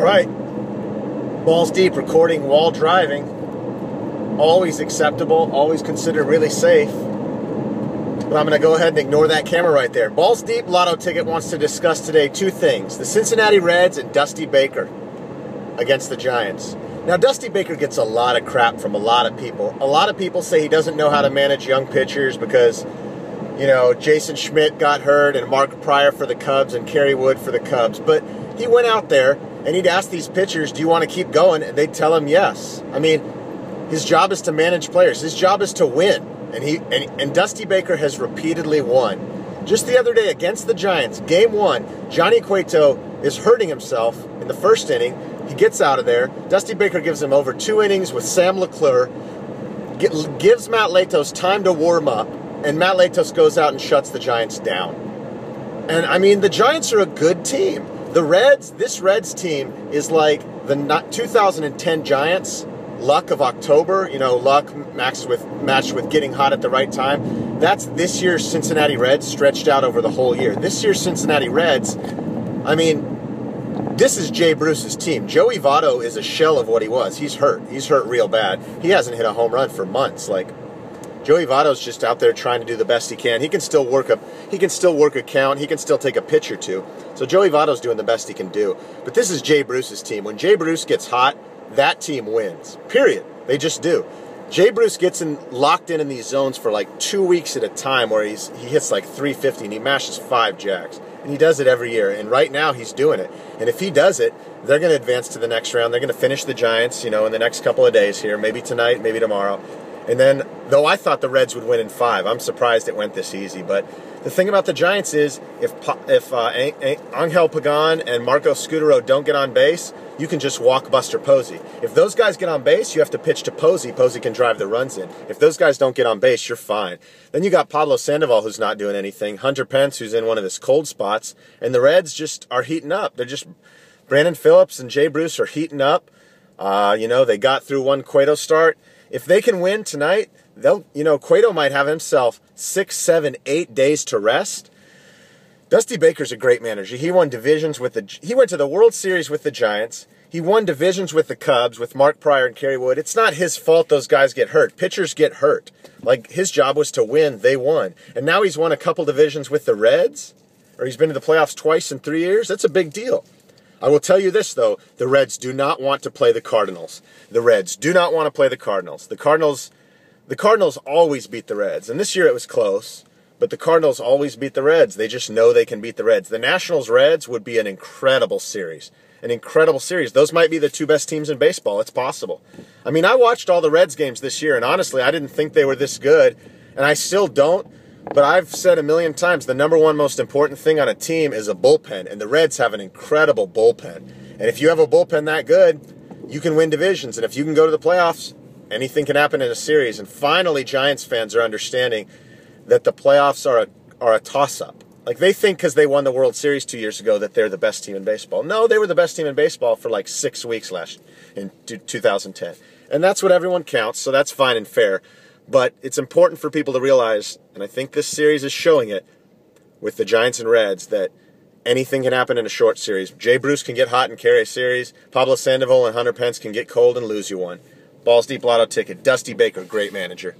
right. Balls deep, recording while driving. Always acceptable, always considered really safe. But I'm going to go ahead and ignore that camera right there. Balls Deep LottoTicket wants to discuss today two things. The Cincinnati Reds and Dusty Baker against the Giants. Now, Dusty Baker gets a lot of crap from a lot of people. A lot of people say he doesn't know how to manage young pitchers because, you know, Jason Schmidt got hurt and Mark Pryor for the Cubs and Kerry Wood for the Cubs. But he went out there and he'd ask these pitchers, do you want to keep going? And they'd tell him yes. I mean, his job is to manage players. His job is to win. And Dusty Baker has repeatedly won. Just the other day against the Giants, game one, Johnny Cueto is hurting himself in the first inning. He gets out of there. Dusty Baker gives him over 2 innings with Sam LeClure, gives Matt Latos time to warm up, and Matt Latos goes out and shuts the Giants down. And, I mean, the Giants are a good team. The Reds, this Reds team is like the 2010 Giants. Luck of October, you know, luck matched with getting hot at the right time. That's this year's Cincinnati Reds stretched out over the whole year. This year's Cincinnati Reds, I mean, this is Jay Bruce's team. Joey Votto is a shell of what he was. He's hurt. He's hurt real bad. He hasn't hit a home run for months. Like, Joey Votto's just out there trying to do the best he can. He can still work a count. He can still take a pitch or two. So Joey Votto's doing the best he can do. But this is Jay Bruce's team. When Jay Bruce gets hot, that team wins. Period. They just do. Jay Bruce gets locked in these zones for like 2 weeks at a time where he hits like 350 and he mashes 5 jacks. And he does it every year. And right now he's doing it. And if he does it, they're going to advance to the next round. They're going to finish the Giants, you know, in the next couple of days here. Maybe tonight, maybe tomorrow. And then, though I thought the Reds would win in 5, I'm surprised it went this easy. But the thing about the Giants is, if Angel Pagan and Marco Scutaro don't get on base, you can just walk Buster Posey. If those guys get on base, you have to pitch to Posey. Posey can drive the runs in. If those guys don't get on base, you're fine. Then you got Pablo Sandoval, who's not doing anything. Hunter Pence, who's in one of his cold spots. And the Reds just are heating up. They're just, Brandon Phillips and Jay Bruce are heating up. You know, they got through one Cueto start. If they can win tonight, Cueto might have himself 6, 7, 8 days to rest. Dusty Baker's a great manager. He won divisions he went to the World Series with the Giants. He won divisions with the Cubs with Mark Pryor and Kerry Wood. It's not his fault those guys get hurt. Pitchers get hurt. Like, his job was to win. They won. And now he's won a couple divisions with the Reds, or he's been to the playoffs twice in 3 years. That's a big deal. I will tell you this, though. The Reds do not want to play the Cardinals. The Reds do not want to play the Cardinals. The Cardinals always beat the Reds. And this year it was close, but the Cardinals always beat the Reds. They just know they can beat the Reds. The Nationals-Reds would be an incredible series. An incredible series. Those might be the 2 best teams in baseball. It's possible. I mean, I watched all the Reds games this year, and honestly, I didn't think they were this good, and I still don't. But I've said a million times, the number one most important thing on a team is a bullpen, and the Reds have an incredible bullpen. And if you have a bullpen that good, you can win divisions. And if you can go to the playoffs, anything can happen in a series. And finally, Giants fans are understanding that the playoffs are a toss-up. Like, they think because they won the World Series 2 years ago that they're the best team in baseball. No, they were the best team in baseball for like 6 weeks in 2010. And that's what everyone counts, so that's fine and fair. But it's important for people to realize, and I think this series is showing it with the Giants and Reds, that anything can happen in a short series. Jay Bruce can get hot and carry a series. Pablo Sandoval and Hunter Pence can get cold and lose you one. Balls Deep LottoTicket. Dusty Baker, great manager.